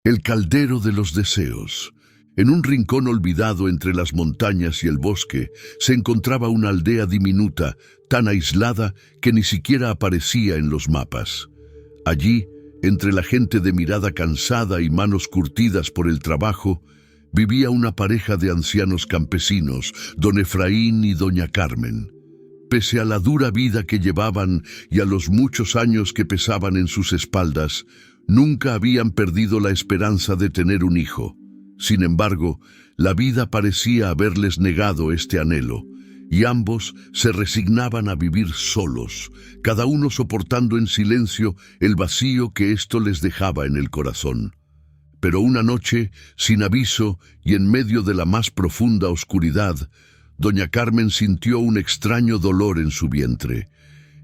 El caldero de los deseos. En un rincón olvidado entre las montañas y el bosque, se encontraba una aldea diminuta, tan aislada que ni siquiera aparecía en los mapas. Allí, entre la gente de mirada cansada y manos curtidas por el trabajo, vivía una pareja de ancianos campesinos, don Efraín y doña Carmen. Pese a la dura vida que llevaban y a los muchos años que pesaban en sus espaldas, nunca habían perdido la esperanza de tener un hijo. Sin embargo, la vida parecía haberles negado este anhelo, y ambos se resignaban a vivir solos, cada uno soportando en silencio el vacío que esto les dejaba en el corazón. Pero una noche, sin aviso y en medio de la más profunda oscuridad, doña Carmen sintió un extraño dolor en su vientre.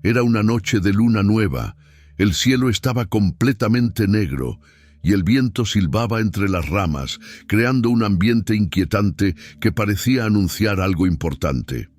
Era una noche de luna nueva, el cielo estaba completamente negro y el viento silbaba entre las ramas, creando un ambiente inquietante que parecía anunciar algo importante.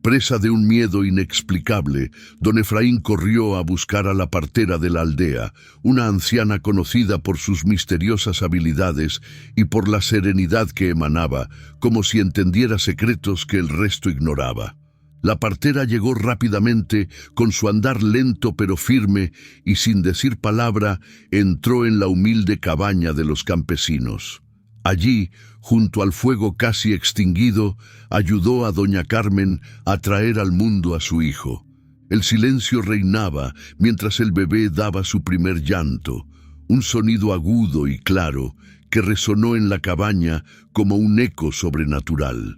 Presa de un miedo inexplicable, don Efraín corrió a buscar a la partera de la aldea, una anciana conocida por sus misteriosas habilidades y por la serenidad que emanaba, como si entendiera secretos que el resto ignoraba. La partera llegó rápidamente, con su andar lento pero firme, y sin decir palabra, entró en la humilde cabaña de los campesinos. Allí, junto al fuego casi extinguido, ayudó a doña Carmen a traer al mundo a su hijo. El silencio reinaba mientras el bebé daba su primer llanto, un sonido agudo y claro que resonó en la cabaña como un eco sobrenatural.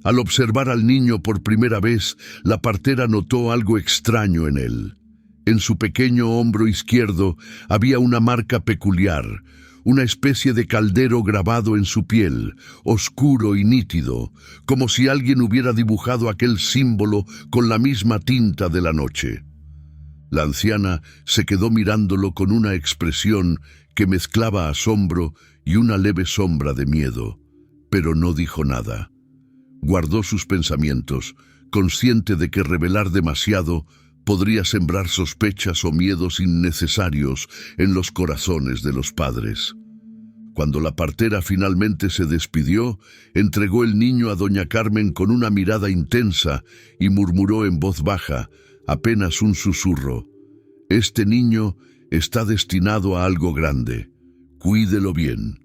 Al observar al niño por primera vez, la partera notó algo extraño en él. En su pequeño hombro izquierdo había una marca peculiar, una especie de caldero grabado en su piel, oscuro y nítido, como si alguien hubiera dibujado aquel símbolo con la misma tinta de la noche. La anciana se quedó mirándolo con una expresión que mezclaba asombro y una leve sombra de miedo, pero no dijo nada. Guardó sus pensamientos, consciente de que revelar demasiado podría sembrar sospechas o miedos innecesarios en los corazones de los padres. Cuando la partera finalmente se despidió, entregó el niño a doña Carmen con una mirada intensa y murmuró en voz baja, apenas un susurro: «Este niño está destinado a algo grande. Cuídelo bien».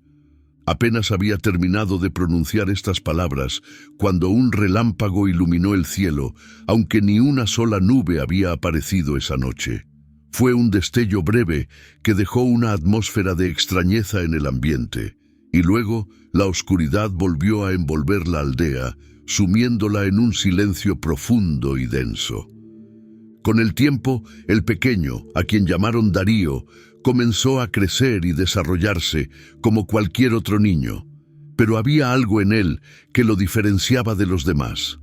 Apenas había terminado de pronunciar estas palabras cuando un relámpago iluminó el cielo, aunque ni una sola nube había aparecido esa noche. Fue un destello breve que dejó una atmósfera de extrañeza en el ambiente, y luego la oscuridad volvió a envolver la aldea, sumiéndola en un silencio profundo y denso. Con el tiempo, el pequeño, a quien llamaron Darío, comenzó a crecer y desarrollarse como cualquier otro niño, pero había algo en él que lo diferenciaba de los demás.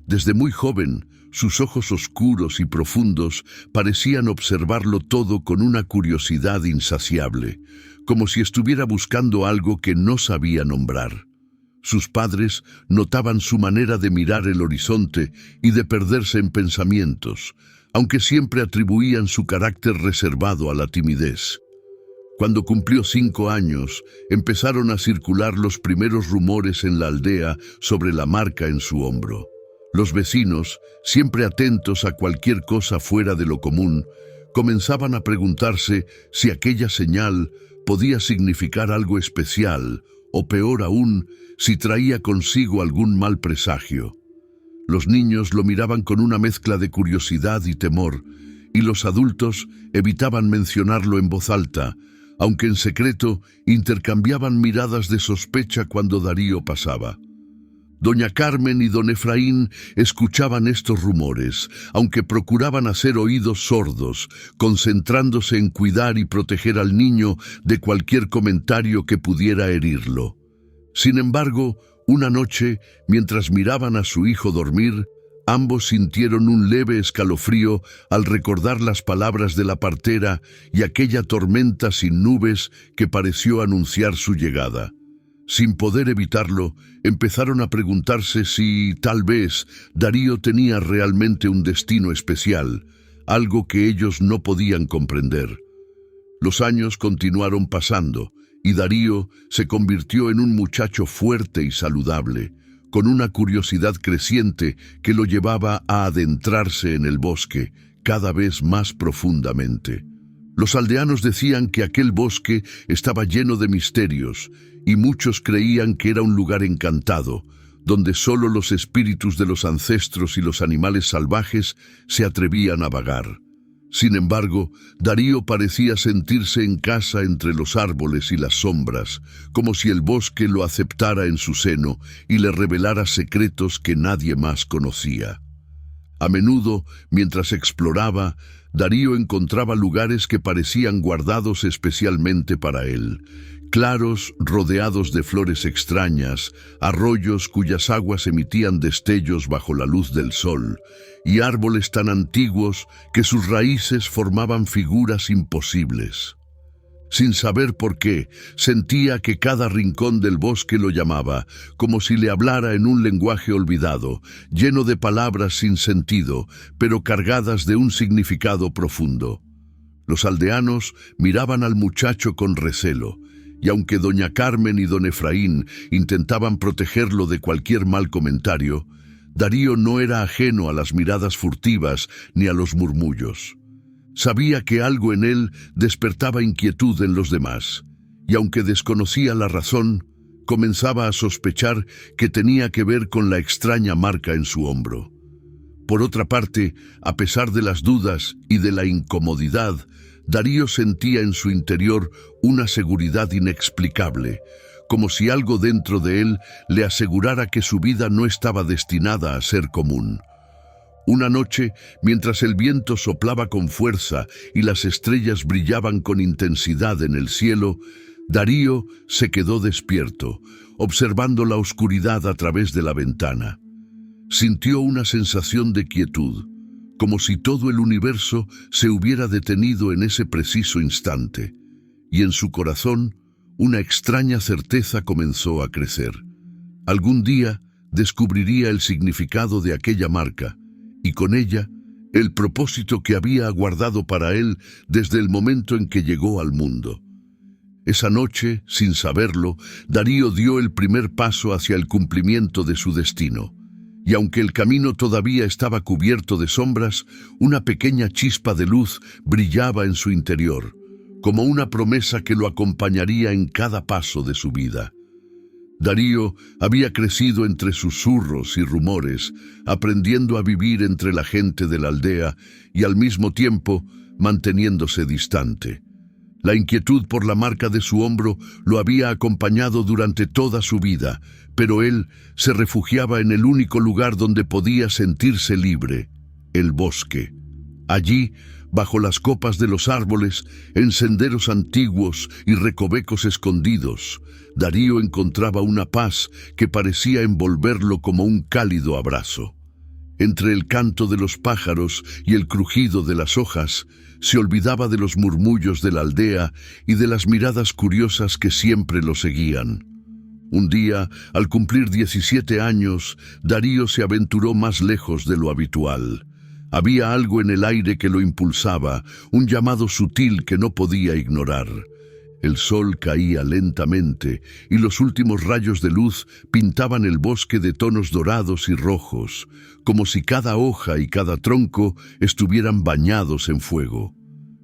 Desde muy joven, sus ojos oscuros y profundos parecían observarlo todo con una curiosidad insaciable, como si estuviera buscando algo que no sabía nombrar. Sus padres notaban su manera de mirar el horizonte y de perderse en pensamientos, aunque siempre atribuían su carácter reservado a la timidez. Cuando cumplió 5 años, empezaron a circular los primeros rumores en la aldea sobre la marca en su hombro. Los vecinos, siempre atentos a cualquier cosa fuera de lo común, comenzaban a preguntarse si aquella señal podía significar algo especial, o peor aún, si traía consigo algún mal presagio. Los niños lo miraban con una mezcla de curiosidad y temor, y los adultos evitaban mencionarlo en voz alta, aunque en secreto intercambiaban miradas de sospecha cuando Darío pasaba. Doña Carmen y don Efraín escuchaban estos rumores, aunque procuraban hacer oídos sordos, concentrándose en cuidar y proteger al niño de cualquier comentario que pudiera herirlo. Sin embargo, una noche, mientras miraban a su hijo dormir, ambos sintieron un leve escalofrío al recordar las palabras de la partera y aquella tormenta sin nubes que pareció anunciar su llegada. Sin poder evitarlo, empezaron a preguntarse si, tal vez, Darío tenía realmente un destino especial, algo que ellos no podían comprender. Los años continuaron pasando, y Darío se convirtió en un muchacho fuerte y saludable, con una curiosidad creciente que lo llevaba a adentrarse en el bosque cada vez más profundamente. Los aldeanos decían que aquel bosque estaba lleno de misterios y muchos creían que era un lugar encantado, donde solo los espíritus de los ancestros y los animales salvajes se atrevían a vagar. Sin embargo, Darío parecía sentirse en casa entre los árboles y las sombras, como si el bosque lo aceptara en su seno y le revelara secretos que nadie más conocía. A menudo, mientras exploraba, Darío encontraba lugares que parecían guardados especialmente para él, claros rodeados de flores extrañas, arroyos cuyas aguas emitían destellos bajo la luz del sol, y árboles tan antiguos que sus raíces formaban figuras imposibles. Sin saber por qué, sentía que cada rincón del bosque lo llamaba, como si le hablara en un lenguaje olvidado, lleno de palabras sin sentido, pero cargadas de un significado profundo. Los aldeanos miraban al muchacho con recelo, y aunque doña Carmen y don Efraín intentaban protegerlo de cualquier mal comentario, Darío no era ajeno a las miradas furtivas ni a los murmullos. Sabía que algo en él despertaba inquietud en los demás, y aunque desconocía la razón, comenzaba a sospechar que tenía que ver con la extraña marca en su hombro. Por otra parte, a pesar de las dudas y de la incomodidad, Darío sentía en su interior una seguridad inexplicable, como si algo dentro de él le asegurara que su vida no estaba destinada a ser común. Una noche, mientras el viento soplaba con fuerza y las estrellas brillaban con intensidad en el cielo, Darío se quedó despierto, observando la oscuridad a través de la ventana. Sintió una sensación de quietud, como si todo el universo se hubiera detenido en ese preciso instante, y en su corazón una extraña certeza comenzó a crecer. Algún día descubriría el significado de aquella marca, y con ella el propósito que había aguardado para él desde el momento en que llegó al mundo. Esa noche, sin saberlo, Darío dio el primer paso hacia el cumplimiento de su destino. Y aunque el camino todavía estaba cubierto de sombras, una pequeña chispa de luz brillaba en su interior, como una promesa que lo acompañaría en cada paso de su vida. Darío había crecido entre susurros y rumores, aprendiendo a vivir entre la gente de la aldea y al mismo tiempo manteniéndose distante. La inquietud por la marca de su hombro lo había acompañado durante toda su vida, pero él se refugiaba en el único lugar donde podía sentirse libre, el bosque. Allí, bajo las copas de los árboles, en senderos antiguos y recovecos escondidos, Darío encontraba una paz que parecía envolverlo como un cálido abrazo. Entre el canto de los pájaros y el crujido de las hojas, se olvidaba de los murmullos de la aldea y de las miradas curiosas que siempre lo seguían. Un día, al cumplir 17 años, Darío se aventuró más lejos de lo habitual. Había algo en el aire que lo impulsaba, un llamado sutil que no podía ignorar. El sol caía lentamente y los últimos rayos de luz pintaban el bosque de tonos dorados y rojos, como si cada hoja y cada tronco estuvieran bañados en fuego.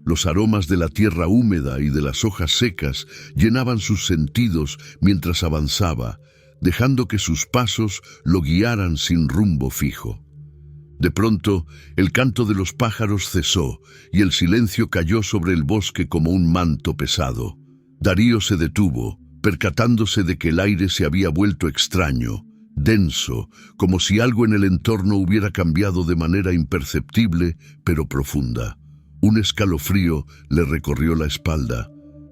Los aromas de la tierra húmeda y de las hojas secas llenaban sus sentidos mientras avanzaba, dejando que sus pasos lo guiaran sin rumbo fijo. De pronto, el canto de los pájaros cesó y el silencio cayó sobre el bosque como un manto pesado. Darío se detuvo, percatándose de que el aire se había vuelto extraño, denso, como si algo en el entorno hubiera cambiado de manera imperceptible, pero profunda. Un escalofrío le recorrió la espalda.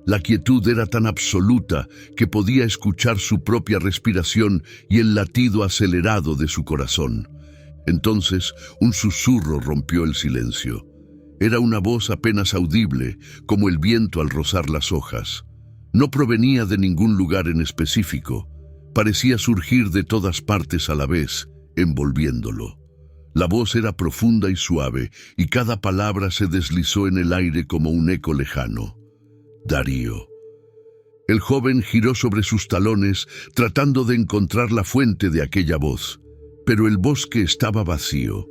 La quietud era tan absoluta que podía escuchar su propia respiración y el latido acelerado de su corazón. Entonces, un susurro rompió el silencio. Era una voz apenas audible, como el viento al rozar las hojas. No provenía de ningún lugar en específico. Parecía surgir de todas partes a la vez, envolviéndolo. La voz era profunda y suave, y cada palabra se deslizó en el aire como un eco lejano. Darío. El joven giró sobre sus talones, tratando de encontrar la fuente de aquella voz, pero el bosque estaba vacío.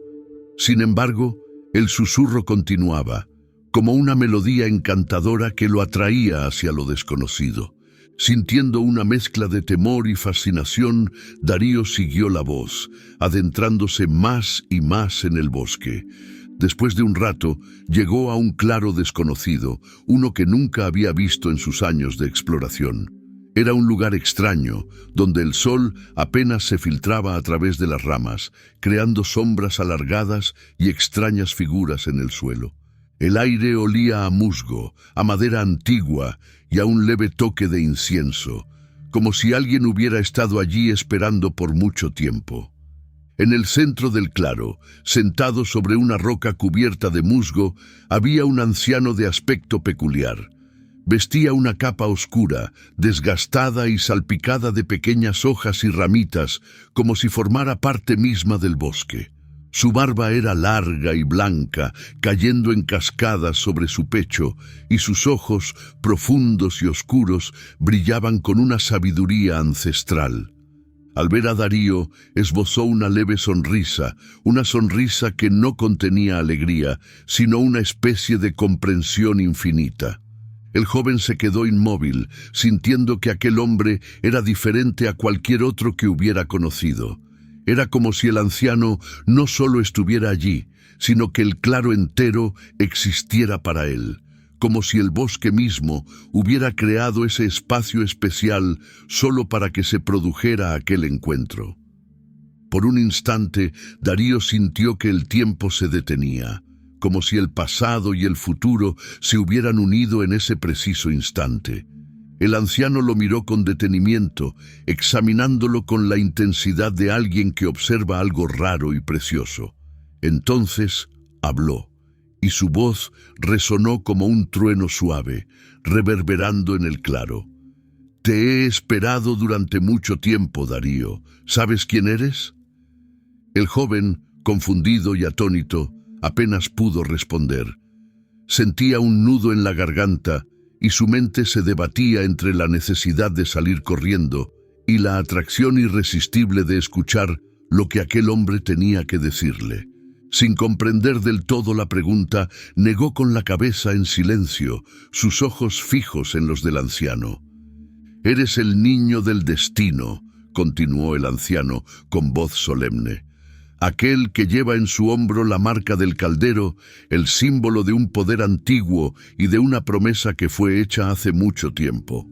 Sin embargo, el susurro continuaba, como una melodía encantadora que lo atraía hacia lo desconocido. Sintiendo una mezcla de temor y fascinación, Darío siguió la voz, adentrándose más y más en el bosque. Después de un rato, llegó a un claro desconocido, uno que nunca había visto en sus años de exploración. Era un lugar extraño, donde el sol apenas se filtraba a través de las ramas, creando sombras alargadas y extrañas figuras en el suelo. El aire olía a musgo, a madera antigua y a un leve toque de incienso, como si alguien hubiera estado allí esperando por mucho tiempo. En el centro del claro, sentado sobre una roca cubierta de musgo, había un anciano de aspecto peculiar. Vestía una capa oscura, desgastada y salpicada de pequeñas hojas y ramitas, como si formara parte misma del bosque. Su barba era larga y blanca, cayendo en cascadas sobre su pecho, y sus ojos, profundos y oscuros, brillaban con una sabiduría ancestral. Al ver a Darío, esbozó una leve sonrisa, una sonrisa que no contenía alegría, sino una especie de comprensión infinita. El joven se quedó inmóvil, sintiendo que aquel hombre era diferente a cualquier otro que hubiera conocido. Era como si el anciano no solo estuviera allí, sino que el claro entero existiera para él, como si el bosque mismo hubiera creado ese espacio especial solo para que se produjera aquel encuentro. Por un instante, Darío sintió que el tiempo se detenía, como si el pasado y el futuro se hubieran unido en ese preciso instante. El anciano lo miró con detenimiento, examinándolo con la intensidad de alguien que observa algo raro y precioso. Entonces habló, y su voz resonó como un trueno suave, reverberando en el claro. «Te he esperado durante mucho tiempo, Darío. ¿Sabes quién eres?» El joven, confundido y atónito, apenas pudo responder. Sentía un nudo en la garganta, y su mente se debatía entre la necesidad de salir corriendo y la atracción irresistible de escuchar lo que aquel hombre tenía que decirle. Sin comprender del todo la pregunta, negó con la cabeza en silencio, sus ojos fijos en los del anciano. «Eres el niño del destino», continuó el anciano con voz solemne. «Aquel que lleva en su hombro la marca del caldero, el símbolo de un poder antiguo y de una promesa que fue hecha hace mucho tiempo».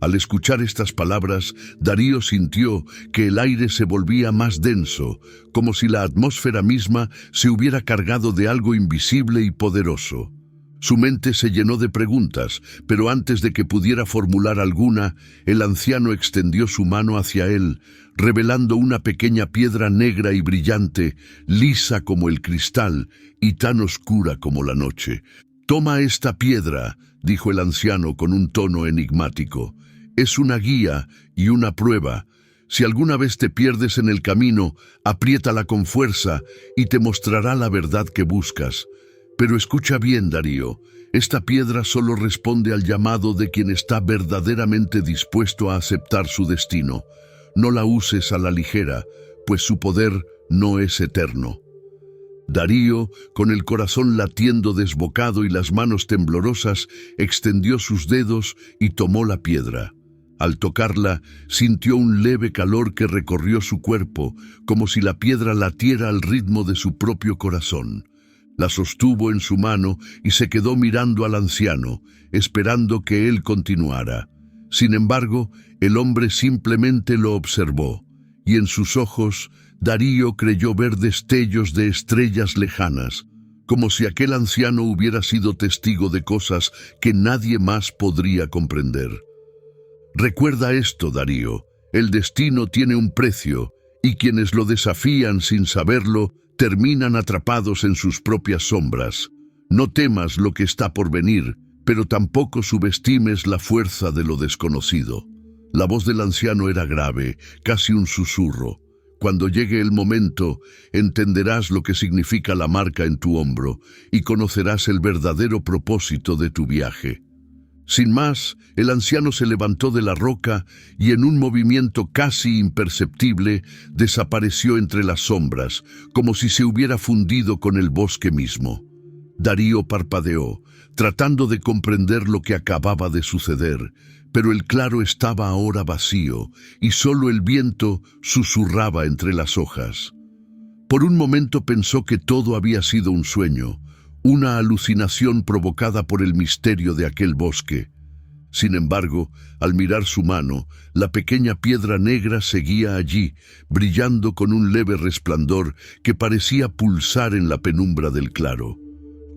Al escuchar estas palabras, Darío sintió que el aire se volvía más denso, como si la atmósfera misma se hubiera cargado de algo invisible y poderoso. Su mente se llenó de preguntas, pero antes de que pudiera formular alguna, el anciano extendió su mano hacia él, revelando una pequeña piedra negra y brillante, lisa como el cristal y tan oscura como la noche. «Toma esta piedra», dijo el anciano con un tono enigmático. «Es una guía y una prueba. Si alguna vez te pierdes en el camino, apriétala con fuerza y te mostrará la verdad que buscas. Pero escucha bien, Darío, esta piedra solo responde al llamado de quien está verdaderamente dispuesto a aceptar su destino. No la uses a la ligera, pues su poder no es eterno». Darío, con el corazón latiendo desbocado y las manos temblorosas, extendió sus dedos y tomó la piedra. Al tocarla, sintió un leve calor que recorrió su cuerpo, como si la piedra latiera al ritmo de su propio corazón. La sostuvo en su mano y se quedó mirando al anciano, esperando que él continuara. Sin embargo, el hombre simplemente lo observó, y en sus ojos Darío creyó ver destellos de estrellas lejanas, como si aquel anciano hubiera sido testigo de cosas que nadie más podría comprender. «Recuerda esto, Darío, el destino tiene un precio, y quienes lo desafían sin saberlo terminan atrapados en sus propias sombras. No temas lo que está por venir, pero tampoco subestimes la fuerza de lo desconocido». La voz del anciano era grave, casi un susurro. «Cuando llegue el momento, entenderás lo que significa la marca en tu hombro y conocerás el verdadero propósito de tu viaje». Sin más, el anciano se levantó de la roca y en un movimiento casi imperceptible desapareció entre las sombras, como si se hubiera fundido con el bosque mismo. Darío parpadeó, tratando de comprender lo que acababa de suceder, pero el claro estaba ahora vacío y solo el viento susurraba entre las hojas. Por un momento pensó que todo había sido un sueño, una alucinación provocada por el misterio de aquel bosque. Sin embargo, al mirar su mano, la pequeña piedra negra seguía allí, brillando con un leve resplandor que parecía pulsar en la penumbra del claro.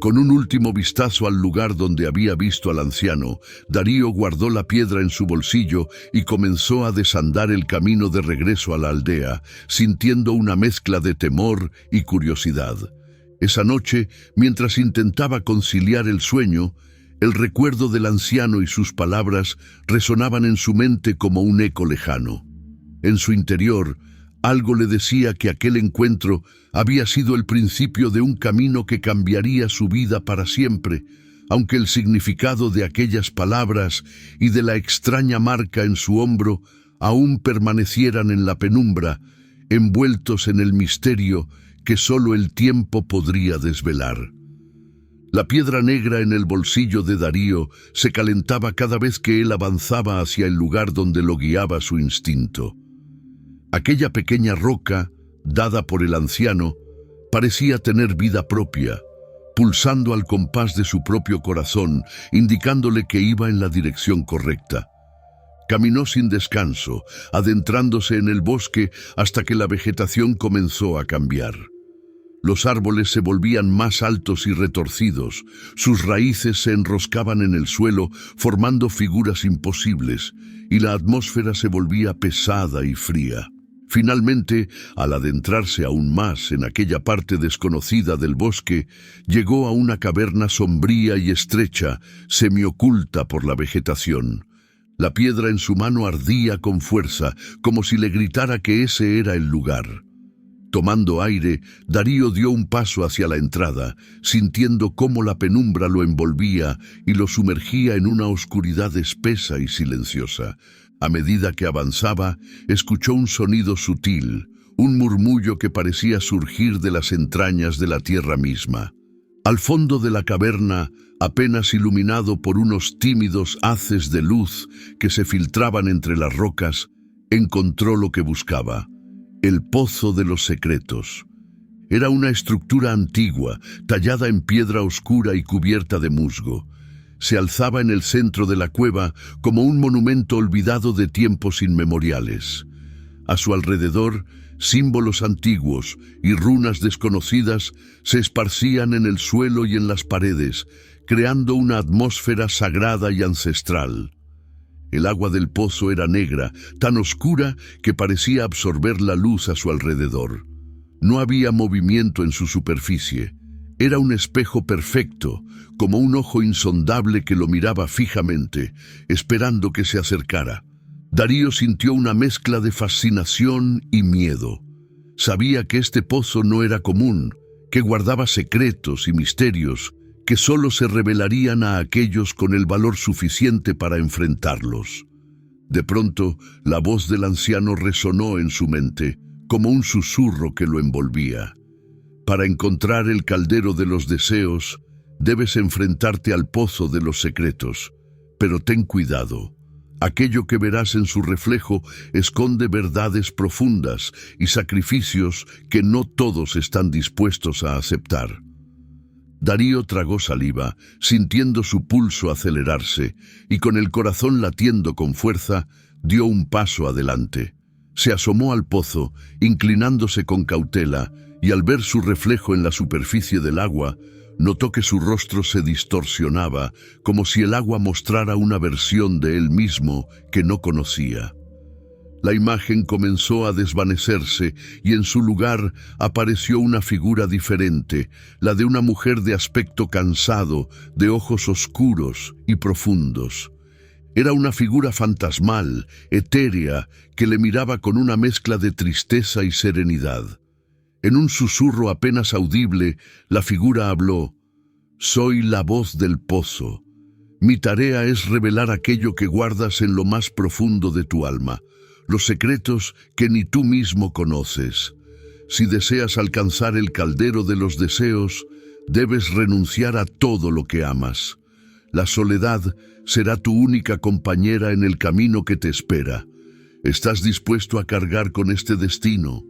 Con un último vistazo al lugar donde había visto al anciano, Darío guardó la piedra en su bolsillo y comenzó a desandar el camino de regreso a la aldea, sintiendo una mezcla de temor y curiosidad. Esa noche, mientras intentaba conciliar el sueño, el recuerdo del anciano y sus palabras resonaban en su mente como un eco lejano. En su interior, algo le decía que aquel encuentro había sido el principio de un camino que cambiaría su vida para siempre, aunque el significado de aquellas palabras y de la extraña marca en su hombro aún permanecieran en la penumbra, envueltos en el misterio que solo el tiempo podría desvelar. La piedra negra en el bolsillo de Darío se calentaba cada vez que él avanzaba hacia el lugar donde lo guiaba su instinto. Aquella pequeña roca, dada por el anciano, parecía tener vida propia, pulsando al compás de su propio corazón, indicándole que iba en la dirección correcta. Caminó sin descanso, adentrándose en el bosque hasta que la vegetación comenzó a cambiar. Los árboles se volvían más altos y retorcidos, sus raíces se enroscaban en el suelo formando figuras imposibles, y la atmósfera se volvía pesada y fría. Finalmente, al adentrarse aún más en aquella parte desconocida del bosque, llegó a una caverna sombría y estrecha, semioculta por la vegetación. La piedra en su mano ardía con fuerza, como si le gritara que ese era el lugar. Tomando aire, Darío dio un paso hacia la entrada, sintiendo cómo la penumbra lo envolvía y lo sumergía en una oscuridad espesa y silenciosa. A medida que avanzaba, escuchó un sonido sutil, un murmullo que parecía surgir de las entrañas de la tierra misma. Al fondo de la caverna, apenas iluminado por unos tímidos haces de luz que se filtraban entre las rocas, encontró lo que buscaba: el Pozo de los Secretos. Era una estructura antigua, tallada en piedra oscura y cubierta de musgo. Se alzaba en el centro de la cueva como un monumento olvidado de tiempos inmemoriales. A su alrededor, símbolos antiguos y runas desconocidas se esparcían en el suelo y en las paredes, creando una atmósfera sagrada y ancestral. El agua del pozo era negra, tan oscura que parecía absorber la luz a su alrededor. No había movimiento en su superficie. Era un espejo perfecto, como un ojo insondable que lo miraba fijamente, esperando que se acercara. Darío sintió una mezcla de fascinación y miedo. Sabía que este pozo no era común, que guardaba secretos y misterios que solo se revelarían a aquellos con el valor suficiente para enfrentarlos. De pronto, la voz del anciano resonó en su mente, como un susurro que lo envolvía. Para encontrar el caldero de los deseos, debes enfrentarte al pozo de los secretos. Pero ten cuidado. Aquello que verás en su reflejo esconde verdades profundas y sacrificios que no todos están dispuestos a aceptar. Darío tragó saliva, sintiendo su pulso acelerarse, y con el corazón latiendo con fuerza, dio un paso adelante. Se asomó al pozo, inclinándose con cautela, y al ver su reflejo en la superficie del agua, notó que su rostro se distorsionaba, como si el agua mostrara una versión de él mismo que no conocía. La imagen comenzó a desvanecerse y en su lugar apareció una figura diferente, la de una mujer de aspecto cansado, de ojos oscuros y profundos. Era una figura fantasmal, etérea, que le miraba con una mezcla de tristeza y serenidad. En un susurro apenas audible, la figura habló: «Soy la voz del pozo. Mi tarea es revelar aquello que guardas en lo más profundo de tu alma, los secretos que ni tú mismo conoces. Si deseas alcanzar el caldero de los deseos, debes renunciar a todo lo que amas. La soledad será tu única compañera en el camino que te espera. ¿Estás dispuesto a cargar con este destino?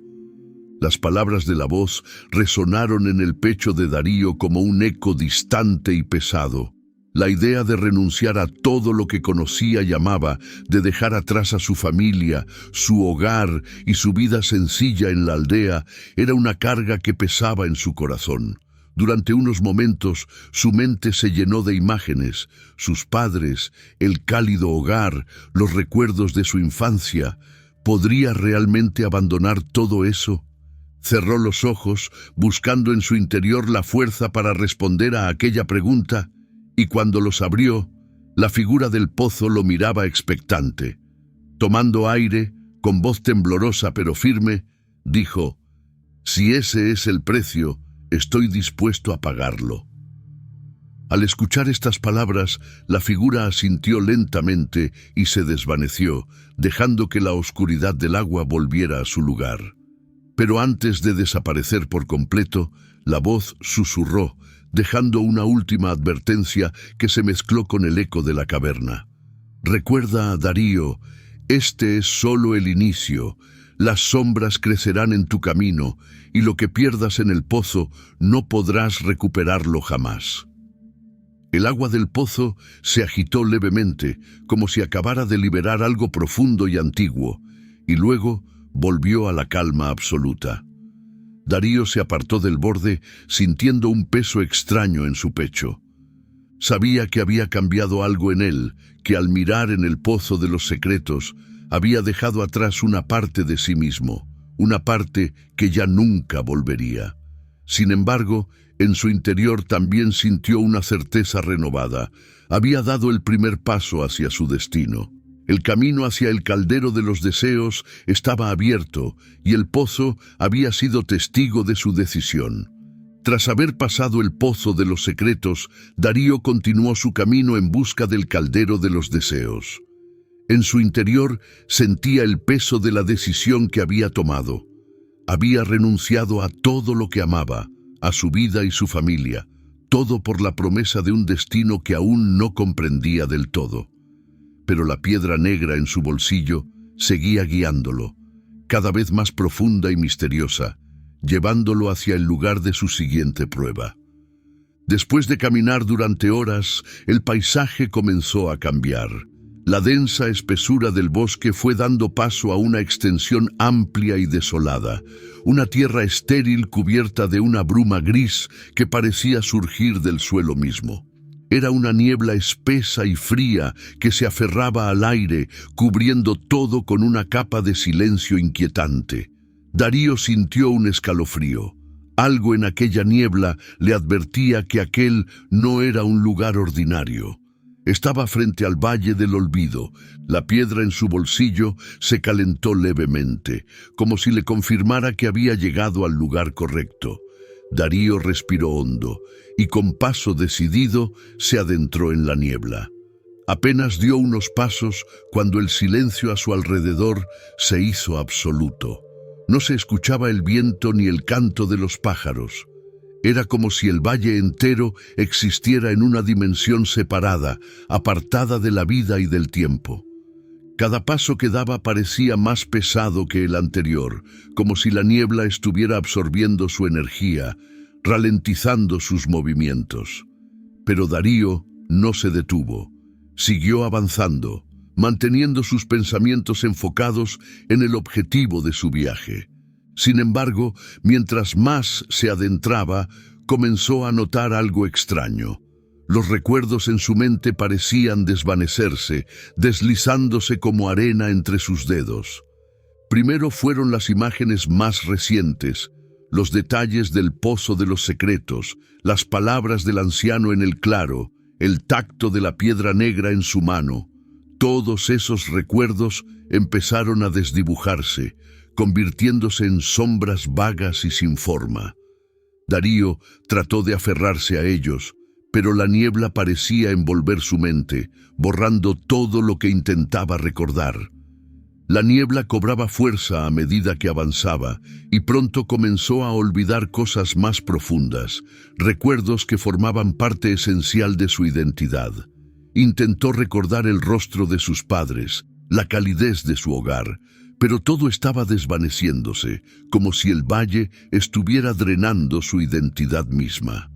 Las palabras de la voz resonaron en el pecho de Darío como un eco distante y pesado. La idea de renunciar a todo lo que conocía y amaba, de dejar atrás a su familia, su hogar y su vida sencilla en la aldea, era una carga que pesaba en su corazón. Durante unos momentos, su mente se llenó de imágenes, sus padres, el cálido hogar, los recuerdos de su infancia. ¿Podría realmente abandonar todo eso? Cerró los ojos, buscando en su interior la fuerza para responder a aquella pregunta, y cuando los abrió, la figura del pozo lo miraba expectante. Tomando aire, con voz temblorosa pero firme, dijo: «Si ese es el precio, estoy dispuesto a pagarlo». Al escuchar estas palabras, la figura asintió lentamente y se desvaneció, dejando que la oscuridad del agua volviera a su lugar. Pero antes de desaparecer por completo, la voz susurró, dejando una última advertencia que se mezcló con el eco de la caverna. «Recuerda, Darío, este es solo el inicio. Las sombras crecerán en tu camino, y lo que pierdas en el pozo no podrás recuperarlo jamás». El agua del pozo se agitó levemente, como si acabara de liberar algo profundo y antiguo, y luego volvió a la calma absoluta. Darío se apartó del borde, sintiendo un peso extraño en su pecho. Sabía que había cambiado algo en él, que al mirar en el pozo de los secretos, había dejado atrás una parte de sí mismo, una parte que ya nunca volvería. Sin embargo, en su interior también sintió una certeza renovada. Había dado el primer paso hacia su destino. El camino hacia el caldero de los deseos estaba abierto y el pozo había sido testigo de su decisión. Tras haber pasado el pozo de los secretos, Darío continuó su camino en busca del caldero de los deseos. En su interior sentía el peso de la decisión que había tomado. Había renunciado a todo lo que amaba, a su vida y su familia, todo por la promesa de un destino que aún no comprendía del todo. Pero la piedra negra en su bolsillo seguía guiándolo, cada vez más profunda y misteriosa, llevándolo hacia el lugar de su siguiente prueba. Después de caminar durante horas, el paisaje comenzó a cambiar. La densa espesura del bosque fue dando paso a una extensión amplia y desolada, una tierra estéril cubierta de una bruma gris que parecía surgir del suelo mismo. Era una niebla espesa y fría que se aferraba al aire, cubriendo todo con una capa de silencio inquietante. Darío sintió un escalofrío. Algo en aquella niebla le advertía que aquel no era un lugar ordinario. Estaba frente al Valle del Olvido. La piedra en su bolsillo se calentó levemente, como si le confirmara que había llegado al lugar correcto. Darío respiró hondo y con paso decidido se adentró en la niebla. Apenas dio unos pasos cuando el silencio a su alrededor se hizo absoluto. No se escuchaba el viento ni el canto de los pájaros. Era como si el valle entero existiera en una dimensión separada, apartada de la vida y del tiempo. Cada paso que daba parecía más pesado que el anterior, como si la niebla estuviera absorbiendo su energía, ralentizando sus movimientos. Pero Darío no se detuvo. Siguió avanzando, manteniendo sus pensamientos enfocados en el objetivo de su viaje. Sin embargo, mientras más se adentraba, comenzó a notar algo extraño. Los recuerdos en su mente parecían desvanecerse, deslizándose como arena entre sus dedos. Primero fueron las imágenes más recientes, los detalles del pozo de los secretos, las palabras del anciano en el claro, el tacto de la piedra negra en su mano. Todos esos recuerdos empezaron a desdibujarse, convirtiéndose en sombras vagas y sin forma. Darío trató de aferrarse a ellos, pero la niebla parecía envolver su mente, borrando todo lo que intentaba recordar. La niebla cobraba fuerza a medida que avanzaba y pronto comenzó a olvidar cosas más profundas, recuerdos que formaban parte esencial de su identidad. Intentó recordar el rostro de sus padres, la calidez de su hogar, pero todo estaba desvaneciéndose, como si el valle estuviera drenando su identidad misma.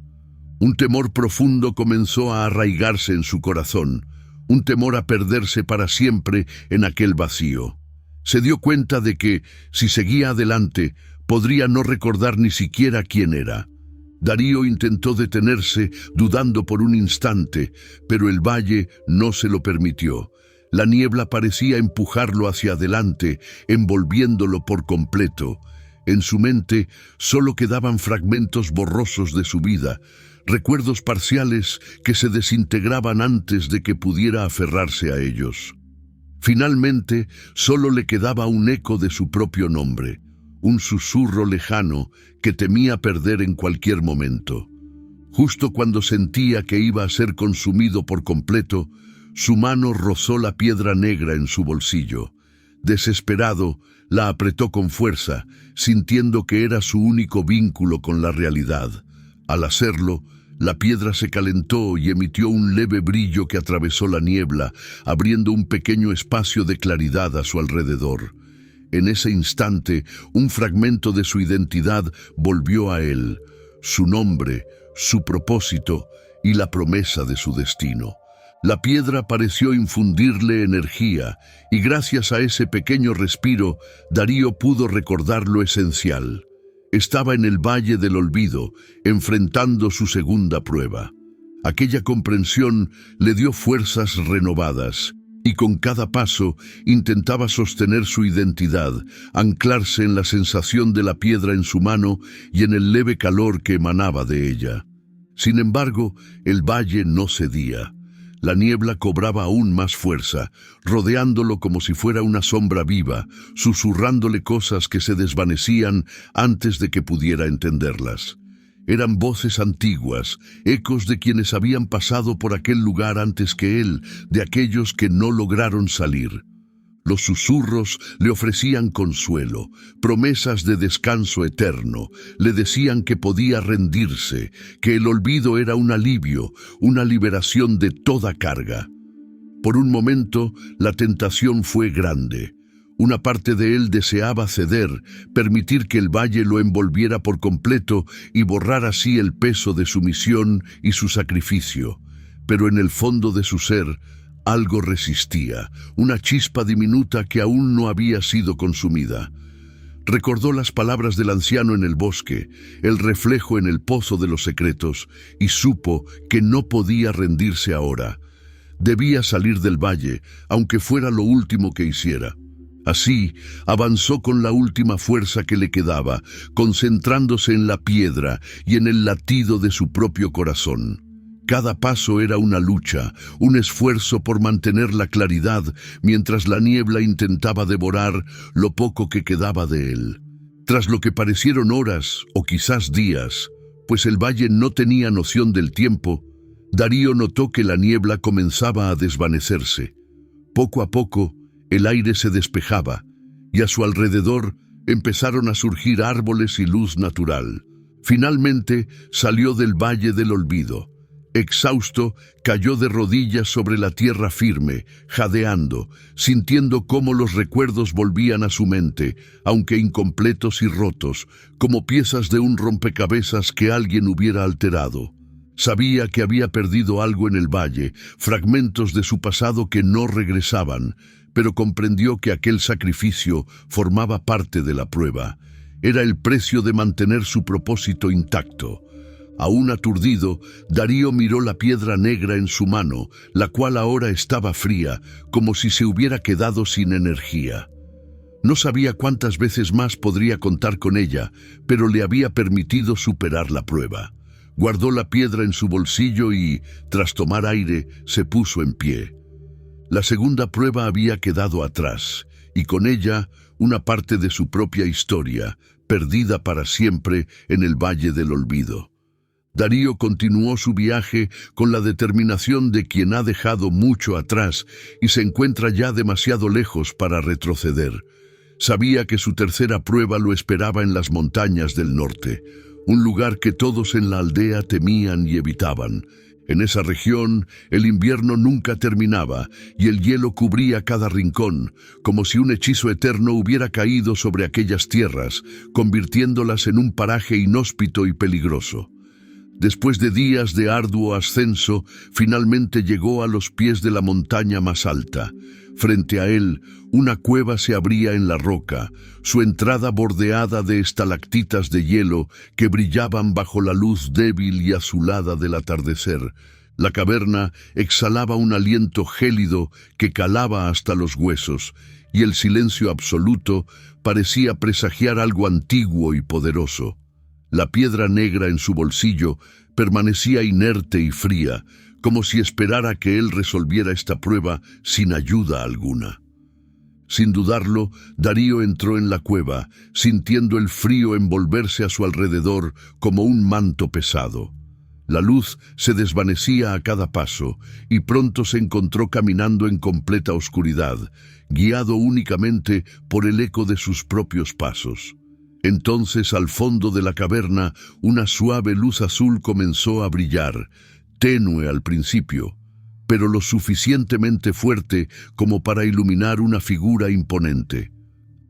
Un temor profundo comenzó a arraigarse en su corazón, un temor a perderse para siempre en aquel vacío. Se dio cuenta de que, si seguía adelante, podría no recordar ni siquiera quién era. Darío intentó detenerse, dudando por un instante, pero el valle no se lo permitió. La niebla parecía empujarlo hacia adelante, envolviéndolo por completo. En su mente solo quedaban fragmentos borrosos de su vida, recuerdos parciales que se desintegraban antes de que pudiera aferrarse a ellos. Finalmente, solo le quedaba un eco de su propio nombre, un susurro lejano que temía perder en cualquier momento. Justo cuando sentía que iba a ser consumido por completo, su mano rozó la piedra negra en su bolsillo. Desesperado, la apretó con fuerza, sintiendo que era su único vínculo con la realidad. Al hacerlo, la piedra se calentó y emitió un leve brillo que atravesó la niebla, abriendo un pequeño espacio de claridad a su alrededor. En ese instante, un fragmento de su identidad volvió a él, su nombre, su propósito y la promesa de su destino. La piedra pareció infundirle energía, y gracias a ese pequeño respiro, Darío pudo recordar lo esencial. Estaba en el Valle del Olvido, enfrentando su segunda prueba. Aquella comprensión le dio fuerzas renovadas, y con cada paso intentaba sostener su identidad, anclarse en la sensación de la piedra en su mano y en el leve calor que emanaba de ella. Sin embargo, el valle no cedía. La niebla cobraba aún más fuerza, rodeándolo como si fuera una sombra viva, susurrándole cosas que se desvanecían antes de que pudiera entenderlas. Eran voces antiguas, ecos de quienes habían pasado por aquel lugar antes que él, de aquellos que no lograron salir. Los susurros le ofrecían consuelo, promesas de descanso eterno, le decían que podía rendirse, que el olvido era un alivio, una liberación de toda carga. Por un momento, la tentación fue grande. Una parte de él deseaba ceder, permitir que el valle lo envolviera por completo y borrar así el peso de su misión y su sacrificio. Pero en el fondo de su ser, algo resistía, una chispa diminuta que aún no había sido consumida. Recordó las palabras del anciano en el bosque, el reflejo en el pozo de los secretos, y supo que no podía rendirse ahora. Debía salir del valle, aunque fuera lo último que hiciera. Así, avanzó con la última fuerza que le quedaba, concentrándose en la piedra y en el latido de su propio corazón. Cada paso era una lucha, un esfuerzo por mantener la claridad, mientras la niebla intentaba devorar lo poco que quedaba de él. Tras lo que parecieron horas, o quizás días, pues el valle no tenía noción del tiempo, Darío notó que la niebla comenzaba a desvanecerse. Poco a poco, el aire se despejaba, y a su alrededor empezaron a surgir árboles y luz natural. Finalmente, salió del Valle del Olvido. Exhausto, cayó de rodillas sobre la tierra firme, jadeando, sintiendo cómo los recuerdos volvían a su mente, aunque incompletos y rotos, como piezas de un rompecabezas que alguien hubiera alterado. Sabía que había perdido algo en el valle, fragmentos de su pasado que no regresaban, pero comprendió que aquel sacrificio formaba parte de la prueba. Era el precio de mantener su propósito intacto. Aún aturdido, Darío miró la piedra negra en su mano, la cual ahora estaba fría, como si se hubiera quedado sin energía. No sabía cuántas veces más podría contar con ella, pero le había permitido superar la prueba. Guardó la piedra en su bolsillo y, tras tomar aire, se puso en pie. La segunda prueba había quedado atrás, y con ella una parte de su propia historia, perdida para siempre en el Valle del Olvido. Darío continuó su viaje con la determinación de quien ha dejado mucho atrás y se encuentra ya demasiado lejos para retroceder. Sabía que su tercera prueba lo esperaba en las montañas del norte, un lugar que todos en la aldea temían y evitaban. En esa región, el invierno nunca terminaba y el hielo cubría cada rincón, como si un hechizo eterno hubiera caído sobre aquellas tierras, convirtiéndolas en un paraje inhóspito y peligroso. Después de días de arduo ascenso, finalmente llegó a los pies de la montaña más alta. Frente a él, una cueva se abría en la roca, su entrada bordeada de estalactitas de hielo que brillaban bajo la luz débil y azulada del atardecer. La caverna exhalaba un aliento gélido que calaba hasta los huesos, y el silencio absoluto parecía presagiar algo antiguo y poderoso. La piedra negra en su bolsillo permanecía inerte y fría, como si esperara que él resolviera esta prueba sin ayuda alguna. Sin dudarlo, Darío entró en la cueva, sintiendo el frío envolverse a su alrededor como un manto pesado. La luz se desvanecía a cada paso, y pronto se encontró caminando en completa oscuridad, guiado únicamente por el eco de sus propios pasos. Entonces, al fondo de la caverna, una suave luz azul comenzó a brillar, tenue al principio, pero lo suficientemente fuerte como para iluminar una figura imponente.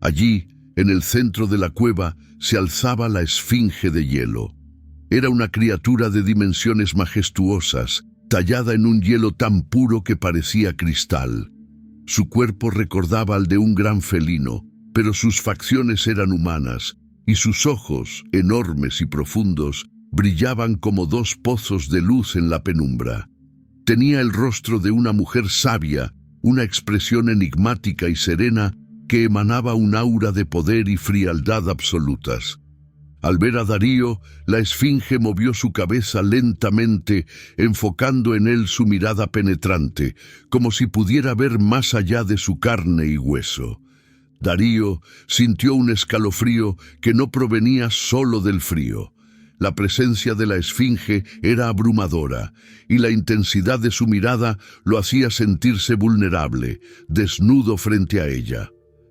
Allí, en el centro de la cueva, se alzaba la esfinge de hielo. Era una criatura de dimensiones majestuosas, tallada en un hielo tan puro que parecía cristal. Su cuerpo recordaba al de un gran felino, pero sus facciones eran humanas, y sus ojos, enormes y profundos, brillaban como dos pozos de luz en la penumbra. Tenía el rostro de una mujer sabia, una expresión enigmática y serena que emanaba un aura de poder y frialdad absolutas. Al ver a Darío, la esfinge movió su cabeza lentamente, enfocando en él su mirada penetrante, como si pudiera ver más allá de su carne y hueso. Darío sintió un escalofrío que no provenía solo del frío. La presencia de la esfinge era abrumadora, y la intensidad de su mirada lo hacía sentirse vulnerable, desnudo frente a ella.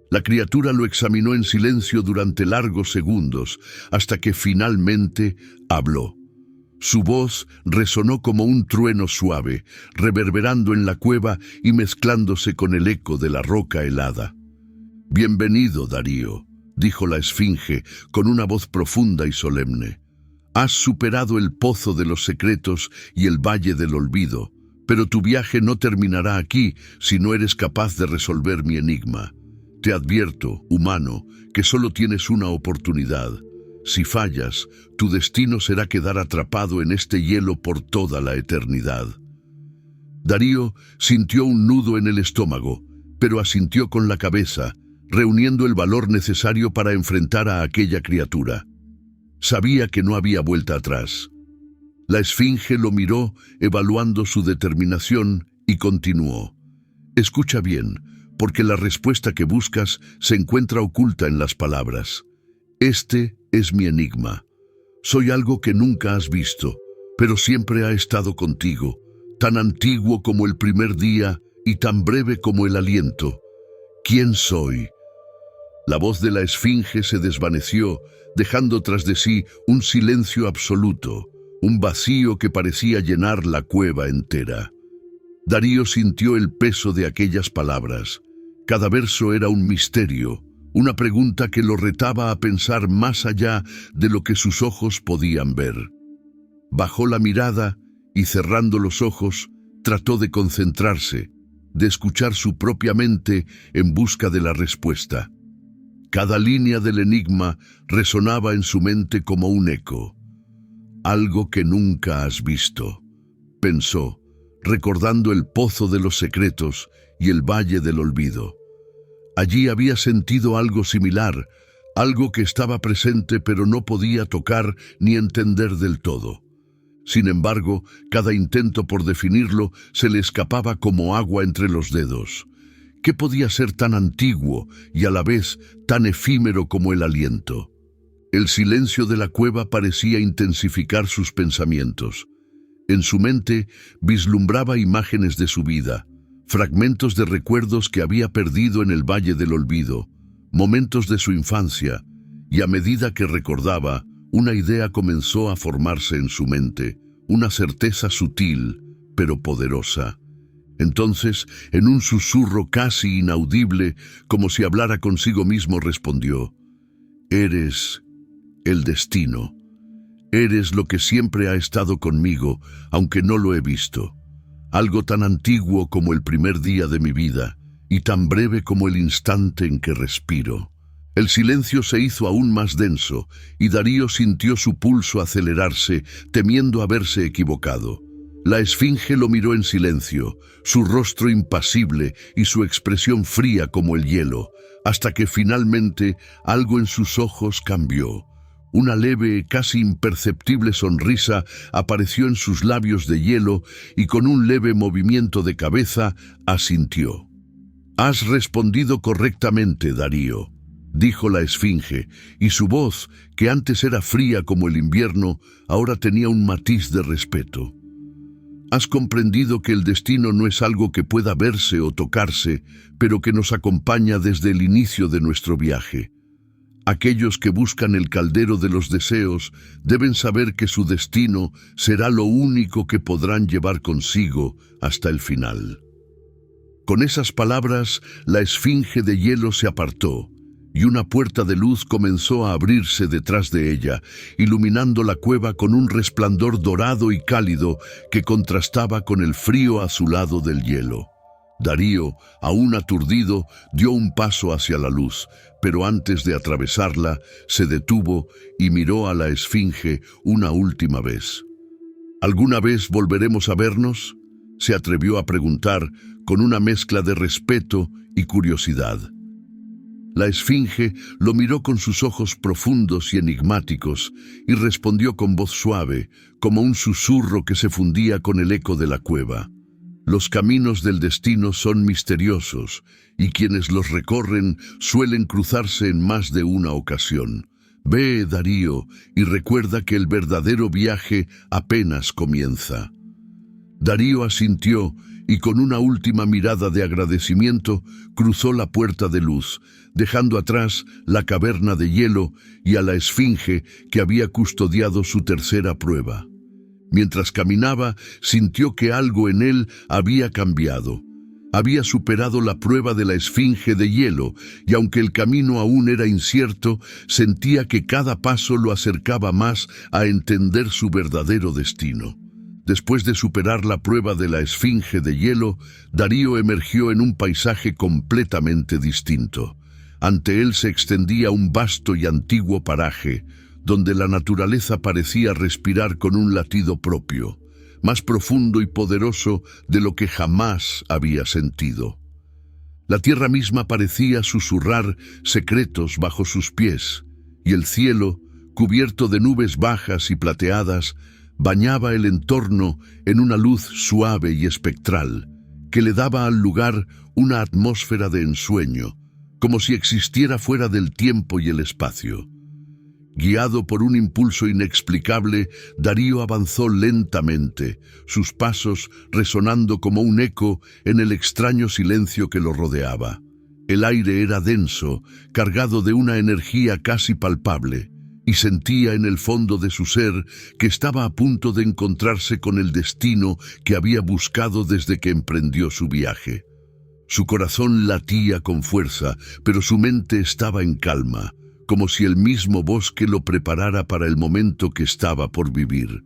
La criatura lo examinó en silencio durante largos segundos, hasta que finalmente habló. Su voz resonó como un trueno suave, reverberando en la cueva y mezclándose con el eco de la roca helada. «Bienvenido, Darío», dijo la esfinge con una voz profunda y solemne. «Has superado el pozo de los secretos y el valle del olvido, pero tu viaje no terminará aquí si no eres capaz de resolver mi enigma. Te advierto, humano, que solo tienes una oportunidad. Si fallas, tu destino será quedar atrapado en este hielo por toda la eternidad». Darío sintió un nudo en el estómago, pero asintió con la cabeza, reuniendo el valor necesario para enfrentar a aquella criatura. Sabía que no había vuelta atrás. La esfinge lo miró, evaluando su determinación, y continuó. «Escucha bien, porque la respuesta que buscas se encuentra oculta en las palabras. Este es mi enigma. Soy algo que nunca has visto, pero siempre ha estado contigo, tan antiguo como el primer día y tan breve como el aliento. ¿Quién soy?» La voz de la esfinge se desvaneció, dejando tras de sí un silencio absoluto, un vacío que parecía llenar la cueva entera. Darío sintió el peso de aquellas palabras. Cada verso era un misterio, una pregunta que lo retaba a pensar más allá de lo que sus ojos podían ver. Bajó la mirada y, cerrando los ojos, trató de concentrarse, de escuchar su propia mente en busca de la respuesta. Cada línea del enigma resonaba en su mente como un eco. «Algo que nunca has visto», pensó, recordando el pozo de los secretos y el valle del olvido. Allí había sentido algo similar, algo que estaba presente pero no podía tocar ni entender del todo. Sin embargo, cada intento por definirlo se le escapaba como agua entre los dedos. ¿Qué podía ser tan antiguo y a la vez tan efímero como el aliento? El silencio de la cueva parecía intensificar sus pensamientos. En su mente vislumbraba imágenes de su vida, fragmentos de recuerdos que había perdido en el Valle del Olvido, momentos de su infancia, y a medida que recordaba, una idea comenzó a formarse en su mente, una certeza sutil, pero poderosa. Entonces, en un susurro casi inaudible, como si hablara consigo mismo, respondió: «Eres el destino. Eres lo que siempre ha estado conmigo, aunque no lo he visto. Algo tan antiguo como el primer día de mi vida, y tan breve como el instante en que respiro». El silencio se hizo aún más denso, y Darío sintió su pulso acelerarse, temiendo haberse equivocado. La esfinge lo miró en silencio, su rostro impasible y su expresión fría como el hielo, hasta que finalmente algo en sus ojos cambió. Una leve, casi imperceptible sonrisa apareció en sus labios de hielo y con un leve movimiento de cabeza asintió. «Has respondido correctamente, Darío», dijo la esfinge, y su voz, que antes era fría como el invierno, ahora tenía un matiz de respeto. «Has comprendido que el destino no es algo que pueda verse o tocarse, pero que nos acompaña desde el inicio de nuestro viaje. Aquellos que buscan el caldero de los deseos deben saber que su destino será lo único que podrán llevar consigo hasta el final». Con esas palabras, la esfinge de hielo se apartó, y una puerta de luz comenzó a abrirse detrás de ella, iluminando la cueva con un resplandor dorado y cálido que contrastaba con el frío azulado del hielo. Darío, aún aturdido, dio un paso hacia la luz, pero antes de atravesarla, se detuvo y miró a la esfinge una última vez. «¿Alguna vez volveremos a vernos?», se atrevió a preguntar con una mezcla de respeto y curiosidad. La esfinge lo miró con sus ojos profundos y enigmáticos y respondió con voz suave, como un susurro que se fundía con el eco de la cueva: «Los caminos del destino son misteriosos y quienes los recorren suelen cruzarse en más de una ocasión. Ve, Darío, y recuerda que el verdadero viaje apenas comienza». Darío asintió y con una última mirada de agradecimiento cruzó la puerta de luz, dejando atrás la caverna de hielo y a la esfinge que había custodiado su tercera prueba. Mientras caminaba, sintió que algo en él había cambiado. Había superado la prueba de la esfinge de hielo, y aunque el camino aún era incierto, sentía que cada paso lo acercaba más a entender su verdadero destino. Después de superar la prueba de la esfinge de hielo, Darío emergió en un paisaje completamente distinto. Ante él se extendía un vasto y antiguo paraje, donde la naturaleza parecía respirar con un latido propio, más profundo y poderoso de lo que jamás había sentido. La tierra misma parecía susurrar secretos bajo sus pies, y el cielo, cubierto de nubes bajas y plateadas, bañaba el entorno en una luz suave y espectral, que le daba al lugar una atmósfera de ensueño, como si existiera fuera del tiempo y el espacio. Guiado por un impulso inexplicable, Darío avanzó lentamente, sus pasos resonando como un eco en el extraño silencio que lo rodeaba. El aire era denso, cargado de una energía casi palpable, y sentía en el fondo de su ser que estaba a punto de encontrarse con el destino que había buscado desde que emprendió su viaje. Su corazón latía con fuerza, pero su mente estaba en calma, como si el mismo bosque lo preparara para el momento que estaba por vivir.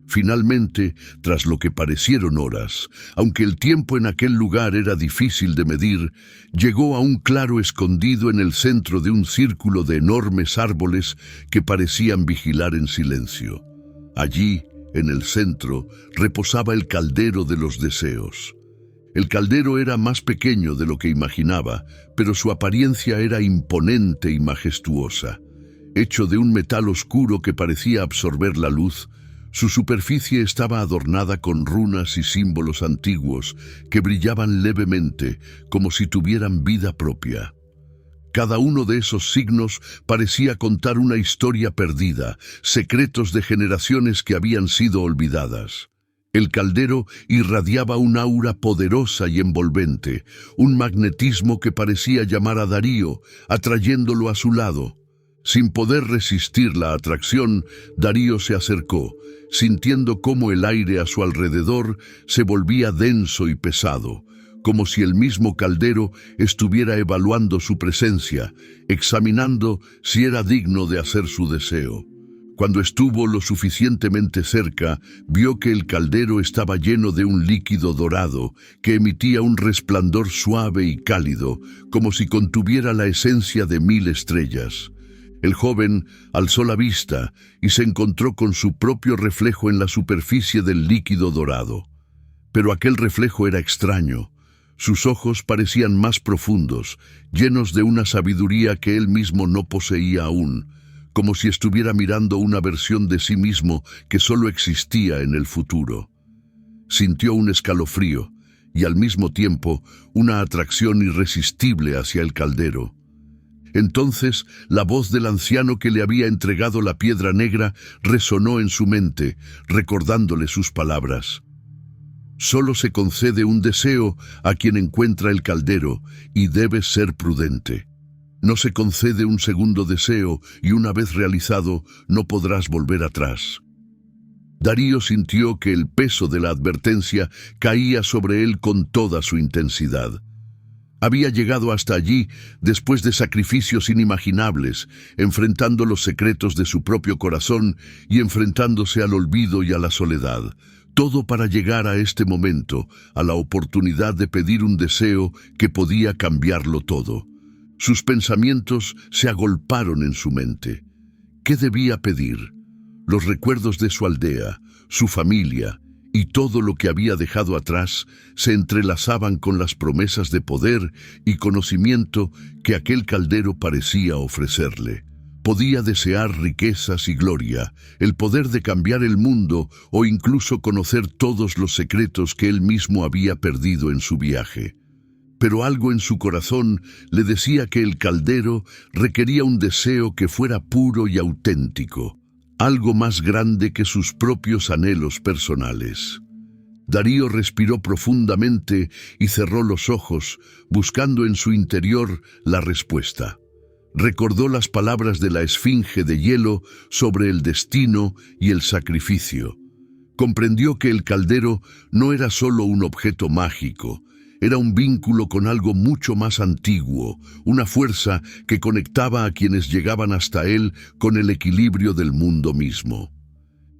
Finalmente, tras lo que parecieron horas, aunque el tiempo en aquel lugar era difícil de medir, llegó a un claro escondido en el centro de un círculo de enormes árboles que parecían vigilar en silencio. Allí, en el centro, reposaba el caldero de los deseos. El caldero era más pequeño de lo que imaginaba, pero su apariencia era imponente y majestuosa. Hecho de un metal oscuro que parecía absorber la luz, su superficie estaba adornada con runas y símbolos antiguos que brillaban levemente, como si tuvieran vida propia. Cada uno de esos signos parecía contar una historia perdida, secretos de generaciones que habían sido olvidadas. El caldero irradiaba un aura poderosa y envolvente, un magnetismo que parecía llamar a Darío, atrayéndolo a su lado. Sin poder resistir la atracción, Darío se acercó, sintiendo cómo el aire a su alrededor se volvía denso y pesado, como si el mismo caldero estuviera evaluando su presencia, examinando si era digno de hacer su deseo. Cuando estuvo lo suficientemente cerca, vio que el caldero estaba lleno de un líquido dorado que emitía un resplandor suave y cálido, como si contuviera la esencia de 1000 estrellas. El joven alzó la vista y se encontró con su propio reflejo en la superficie del líquido dorado. Pero aquel reflejo era extraño. Sus ojos parecían más profundos, llenos de una sabiduría que él mismo no poseía aún, como si estuviera mirando una versión de sí mismo que solo existía en el futuro. Sintió un escalofrío y al mismo tiempo una atracción irresistible hacia el caldero. Entonces la voz del anciano que le había entregado la piedra negra resonó en su mente, recordándole sus palabras. Solo se concede un deseo a quien encuentra el caldero y debes ser prudente. No se concede un segundo deseo y una vez realizado no podrás volver atrás. Darío sintió que el peso de la advertencia caía sobre él con toda su intensidad. Había llegado hasta allí después de sacrificios inimaginables, enfrentando los secretos de su propio corazón y enfrentándose al olvido y a la soledad. Todo para llegar a este momento, a la oportunidad de pedir un deseo que podía cambiarlo todo. Sus pensamientos se agolparon en su mente. ¿Qué debía pedir? Los recuerdos de su aldea, su familia y todo lo que había dejado atrás se entrelazaban con las promesas de poder y conocimiento que aquel caldero parecía ofrecerle. Podía desear riquezas y gloria, el poder de cambiar el mundo o incluso conocer todos los secretos que él mismo había perdido en su viaje. Pero algo en su corazón le decía que el caldero requería un deseo que fuera puro y auténtico, algo más grande que sus propios anhelos personales. Darío respiró profundamente y cerró los ojos, buscando en su interior la respuesta. Recordó las palabras de la esfinge de hielo sobre el destino y el sacrificio. Comprendió que el caldero no era solo un objeto mágico, era un vínculo con algo mucho más antiguo, una fuerza que conectaba a quienes llegaban hasta él con el equilibrio del mundo mismo.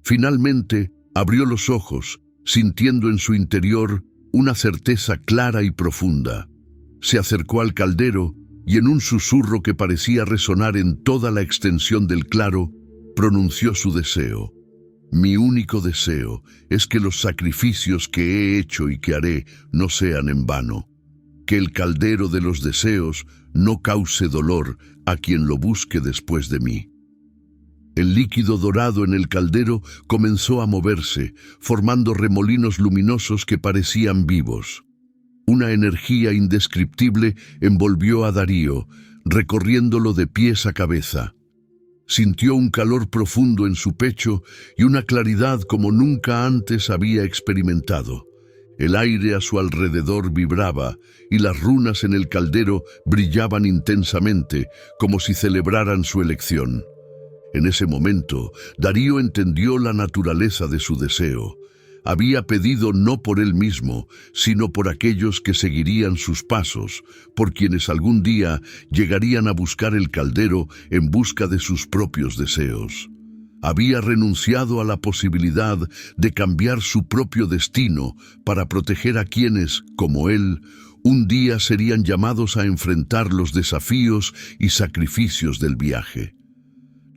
Finalmente, abrió los ojos, sintiendo en su interior una certeza clara y profunda. Se acercó al caldero y en un susurro que parecía resonar en toda la extensión del claro, pronunció su deseo. Mi único deseo es que los sacrificios que he hecho y que haré no sean en vano. Que el caldero de los deseos no cause dolor a quien lo busque después de mí. El líquido dorado en el caldero comenzó a moverse, formando remolinos luminosos que parecían vivos. Una energía indescriptible envolvió a Darío, recorriéndolo de pies a cabeza. Sintió un calor profundo en su pecho y una claridad como nunca antes había experimentado. El aire a su alrededor vibraba y las runas en el caldero brillaban intensamente, como si celebraran su elección. En ese momento, Darío entendió la naturaleza de su deseo. Había pedido no por él mismo, sino por aquellos que seguirían sus pasos, por quienes algún día llegarían a buscar el caldero en busca de sus propios deseos. Había renunciado a la posibilidad de cambiar su propio destino para proteger a quienes, como él, un día serían llamados a enfrentar los desafíos y sacrificios del viaje.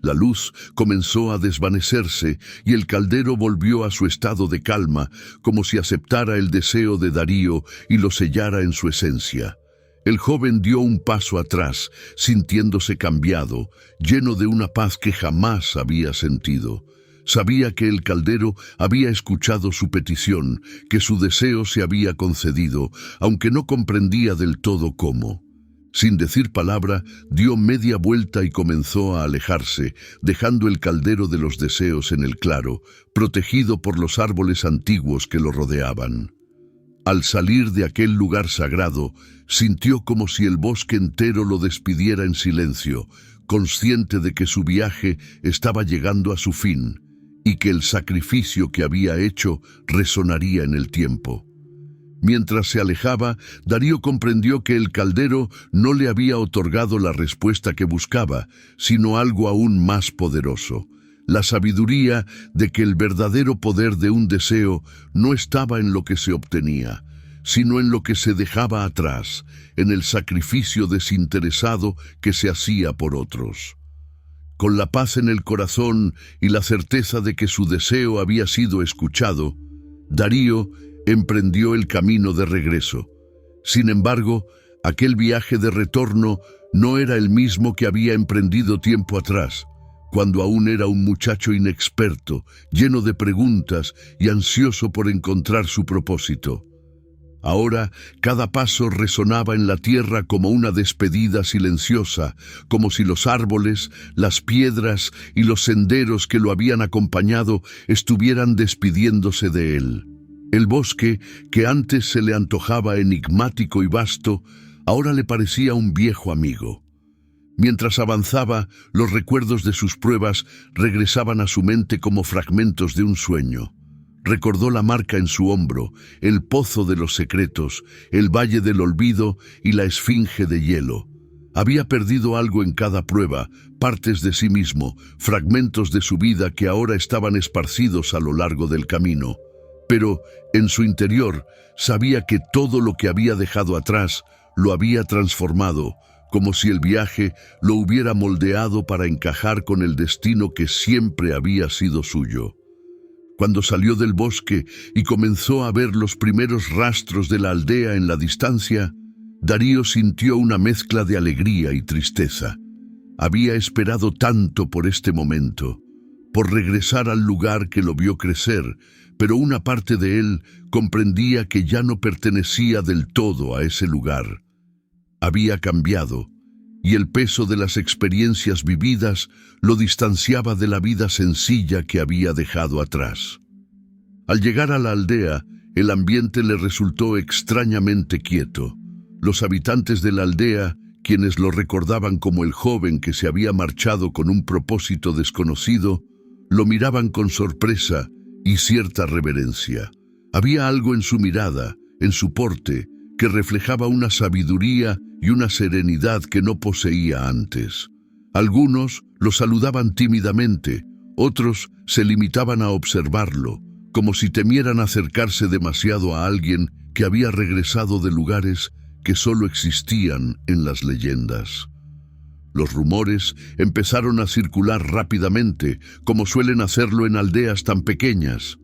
La luz comenzó a desvanecerse y el caldero volvió a su estado de calma, como si aceptara el deseo de Darío y lo sellara en su esencia. El joven dio un paso atrás, sintiéndose cambiado, lleno de una paz que jamás había sentido. Sabía que el caldero había escuchado su petición, que su deseo se había concedido, aunque no comprendía del todo cómo. Sin decir palabra, dio media vuelta y comenzó a alejarse, dejando el caldero de los deseos en el claro, protegido por los árboles antiguos que lo rodeaban. Al salir de aquel lugar sagrado, sintió como si el bosque entero lo despidiera en silencio, consciente de que su viaje estaba llegando a su fin y que el sacrificio que había hecho resonaría en el tiempo. Mientras se alejaba, Darío comprendió que el caldero no le había otorgado la respuesta que buscaba, sino algo aún más poderoso: la sabiduría de que el verdadero poder de un deseo no estaba en lo que se obtenía, sino en lo que se dejaba atrás, en el sacrificio desinteresado que se hacía por otros. Con la paz en el corazón y la certeza de que su deseo había sido escuchado, Darío emprendió el camino de regreso. Sin embargo, aquel viaje de retorno no era el mismo que había emprendido tiempo atrás, cuando aún era un muchacho inexperto, lleno de preguntas y ansioso por encontrar su propósito. Ahora, cada paso resonaba en la tierra como una despedida silenciosa, como si los árboles, las piedras y los senderos que lo habían acompañado estuvieran despidiéndose de él. El bosque, que antes se le antojaba enigmático y vasto, ahora le parecía un viejo amigo. Mientras avanzaba, los recuerdos de sus pruebas regresaban a su mente como fragmentos de un sueño. Recordó la marca en su hombro, el pozo de los secretos, el valle del olvido y la esfinge de hielo. Había perdido algo en cada prueba, partes de sí mismo, fragmentos de su vida que ahora estaban esparcidos a lo largo del camino. Pero, en su interior, sabía que todo lo que había dejado atrás lo había transformado, como si el viaje lo hubiera moldeado para encajar con el destino que siempre había sido suyo. Cuando salió del bosque y comenzó a ver los primeros rastros de la aldea en la distancia, Darío sintió una mezcla de alegría y tristeza. Había esperado tanto por este momento, por regresar al lugar que lo vio crecer, pero una parte de él comprendía que ya no pertenecía del todo a ese lugar. Había cambiado, y el peso de las experiencias vividas lo distanciaba de la vida sencilla que había dejado atrás. Al llegar a la aldea, el ambiente le resultó extrañamente quieto. Los habitantes de la aldea, quienes lo recordaban como el joven que se había marchado con un propósito desconocido, lo miraban con sorpresa y cierta reverencia. Había algo en su mirada, en su porte, que reflejaba una sabiduría y una serenidad que no poseía antes. Algunos lo saludaban tímidamente, otros se limitaban a observarlo, como si temieran acercarse demasiado a alguien que había regresado de lugares que solo existían en las leyendas. Los rumores empezaron a circular rápidamente, como suelen hacerlo en aldeas tan pequeñas.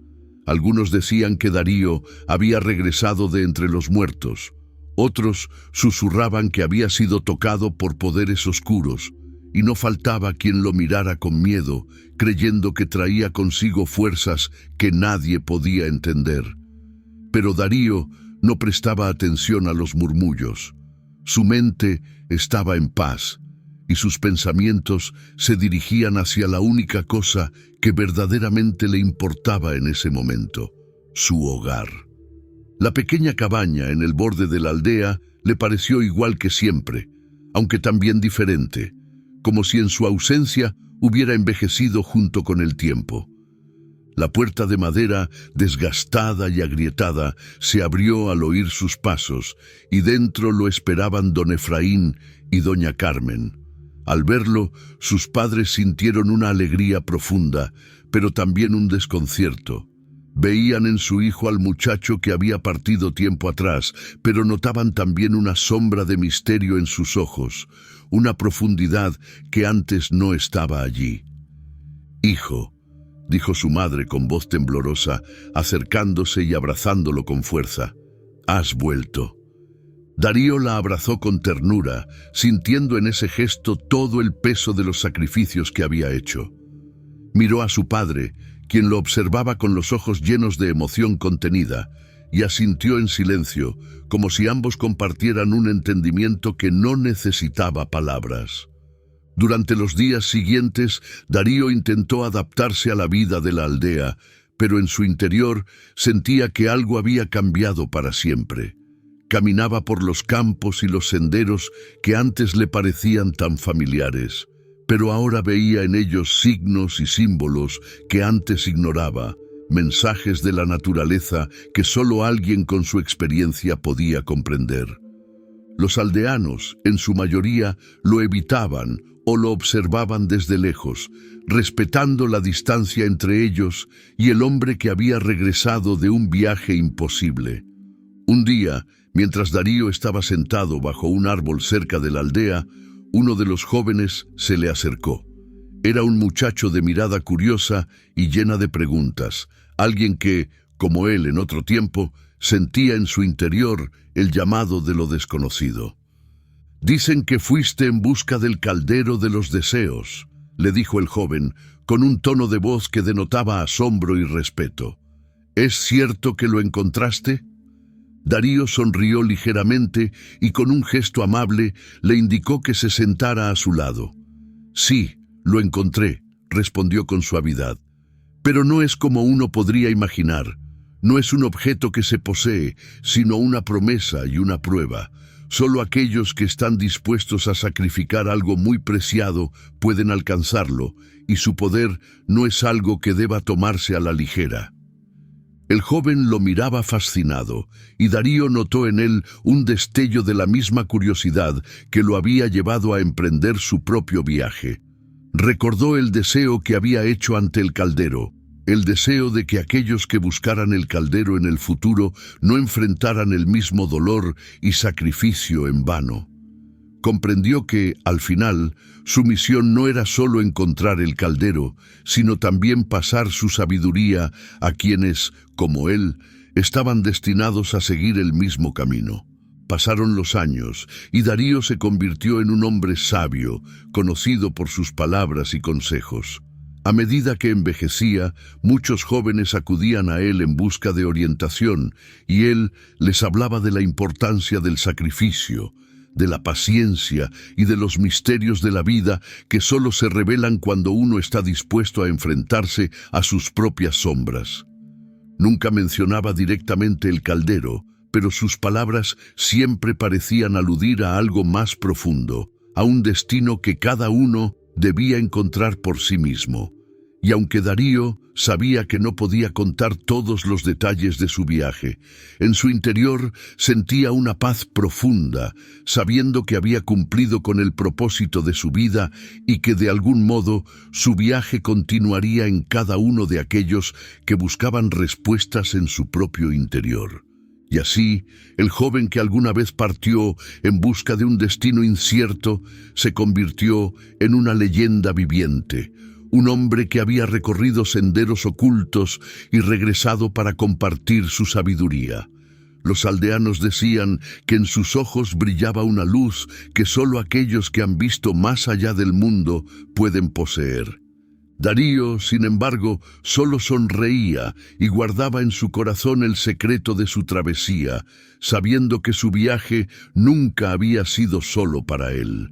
Algunos decían que Darío había regresado de entre los muertos. Otros susurraban que había sido tocado por poderes oscuros, y no faltaba quien lo mirara con miedo, creyendo que traía consigo fuerzas que nadie podía entender. Pero Darío no prestaba atención a los murmullos. Su mente estaba en paz, y sus pensamientos se dirigían hacia la única cosa que verdaderamente le importaba en ese momento: su hogar. La pequeña cabaña en el borde de la aldea le pareció igual que siempre, aunque también diferente, como si en su ausencia hubiera envejecido junto con el tiempo. La puerta de madera, desgastada y agrietada, se abrió al oír sus pasos, y dentro lo esperaban don Efraín y doña Carmen. Al verlo, sus padres sintieron una alegría profunda, pero también un desconcierto. Veían en su hijo al muchacho que había partido tiempo atrás, pero notaban también una sombra de misterio en sus ojos, una profundidad que antes no estaba allí. «Hijo», dijo su madre con voz temblorosa, acercándose y abrazándolo con fuerza, «has vuelto». Darío la abrazó con ternura, sintiendo en ese gesto todo el peso de los sacrificios que había hecho. Miró a su padre, quien lo observaba con los ojos llenos de emoción contenida, y asintió en silencio, como si ambos compartieran un entendimiento que no necesitaba palabras. Durante los días siguientes, Darío intentó adaptarse a la vida de la aldea, pero en su interior sentía que algo había cambiado para siempre. Caminaba por los campos y los senderos que antes le parecían tan familiares, pero ahora veía en ellos signos y símbolos que antes ignoraba, mensajes de la naturaleza que solo alguien con su experiencia podía comprender. Los aldeanos, en su mayoría, lo evitaban o lo observaban desde lejos, respetando la distancia entre ellos y el hombre que había regresado de un viaje imposible. Un día, mientras Darío estaba sentado bajo un árbol cerca de la aldea, uno de los jóvenes se le acercó. Era un muchacho de mirada curiosa y llena de preguntas, alguien que, como él en otro tiempo, sentía en su interior el llamado de lo desconocido. «Dicen que fuiste en busca del caldero de los deseos», le dijo el joven, con un tono de voz que denotaba asombro y respeto. «¿Es cierto que lo encontraste?» Darío sonrió ligeramente y con un gesto amable le indicó que se sentara a su lado. «Sí, lo encontré», respondió con suavidad. «Pero no es como uno podría imaginar. No es un objeto que se posee, sino una promesa y una prueba. Solo aquellos que están dispuestos a sacrificar algo muy preciado pueden alcanzarlo, y su poder no es algo que deba tomarse a la ligera». El joven lo miraba fascinado, y Darío notó en él un destello de la misma curiosidad que lo había llevado a emprender su propio viaje. Recordó el deseo que había hecho ante el caldero, el deseo de que aquellos que buscaran el caldero en el futuro no enfrentaran el mismo dolor y sacrificio en vano. Comprendió que, al final, su misión no era solo encontrar el caldero, sino también pasar su sabiduría a quienes, como él, estaban destinados a seguir el mismo camino. Pasaron los años, y Darío se convirtió en un hombre sabio, conocido por sus palabras y consejos. A medida que envejecía, muchos jóvenes acudían a él en busca de orientación, y él les hablaba de la importancia del sacrificio, de la paciencia y de los misterios de la vida que solo se revelan cuando uno está dispuesto a enfrentarse a sus propias sombras. Nunca mencionaba directamente el caldero, pero sus palabras siempre parecían aludir a algo más profundo, a un destino que cada uno debía encontrar por sí mismo. Y aunque Darío sabía que no podía contar todos los detalles de su viaje, en su interior sentía una paz profunda, sabiendo que había cumplido con el propósito de su vida y que de algún modo su viaje continuaría en cada uno de aquellos que buscaban respuestas en su propio interior. Y así, el joven que alguna vez partió en busca de un destino incierto se convirtió en una leyenda viviente, un hombre que había recorrido senderos ocultos y regresado para compartir su sabiduría. Los aldeanos decían que en sus ojos brillaba una luz que solo aquellos que han visto más allá del mundo pueden poseer. Darío, sin embargo, solo sonreía y guardaba en su corazón el secreto de su travesía, sabiendo que su viaje nunca había sido solo para él.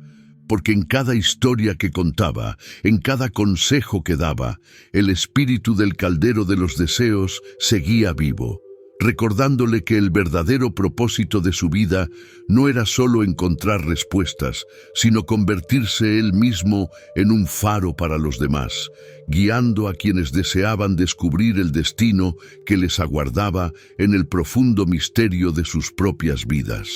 Porque en cada historia que contaba, en cada consejo que daba, el espíritu del caldero de los deseos seguía vivo, recordándole que el verdadero propósito de su vida no era solo encontrar respuestas, sino convertirse él mismo en un faro para los demás, guiando a quienes deseaban descubrir el destino que les aguardaba en el profundo misterio de sus propias vidas.